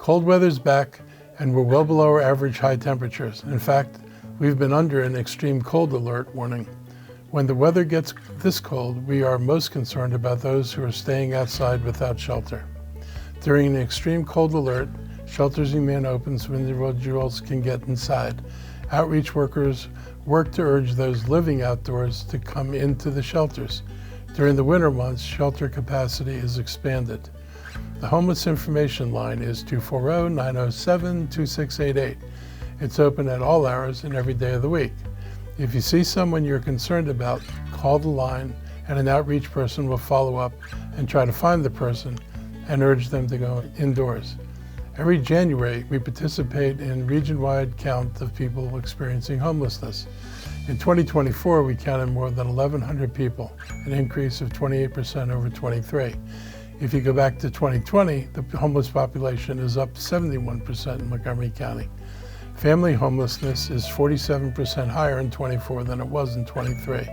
Cold weather's back, and we're well below our average high temperatures. In fact, we've been under an extreme cold alert warning. When the weather gets this cold, we are most concerned about those who are staying outside without shelter. During an extreme cold alert, shelters remain open so individuals can get inside. Outreach workers work to urge those living outdoors to come into the shelters. During the winter months, shelter capacity is expanded. The homeless information line is 240-907-2688. It's open at all hours and every day of the week. If you see someone you're concerned about, call the line and an outreach person will follow up and try to find the person and urge them to go indoors. Every January, we participate in region-wide count of people experiencing homelessness. In 2024, we counted more than 1,100 people, an increase of 28% over 23. If you go back to 2020, the homeless population is up 71% in Montgomery County. Family homelessness is 47% higher in 24 than it was in 23.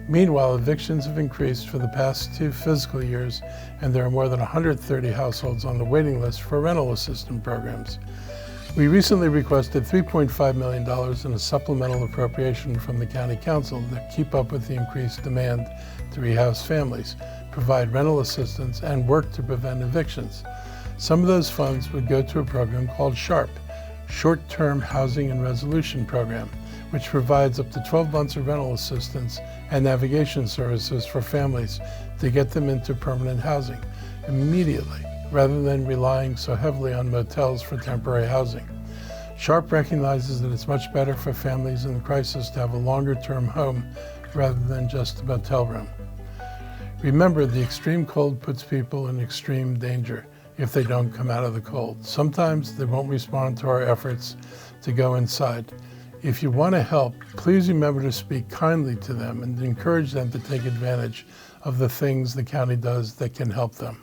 Meanwhile, evictions have increased for the past 2 fiscal years, and there are more than 130 households on the waiting list for rental assistance programs. We recently requested $3.5 million in a supplemental appropriation from the County Council to keep up with the increased demand to rehouse families, provide rental assistance, and work to prevent evictions. Some of those funds would go to a program called SHARP, Short-Term Housing and Resolution Program, which provides up to 12 months of rental assistance and navigation services for families to get them into permanent housing immediately, rather than relying so heavily on motels for temporary housing. SHARP recognizes that it's much better for families in crisis to have a longer-term home rather than just a motel room. Remember, the extreme cold puts people in extreme danger if they don't come out of the cold. Sometimes they won't respond to our efforts to go inside. If you want to help, please remember to speak kindly to them and encourage them to take advantage of the things the county does that can help them.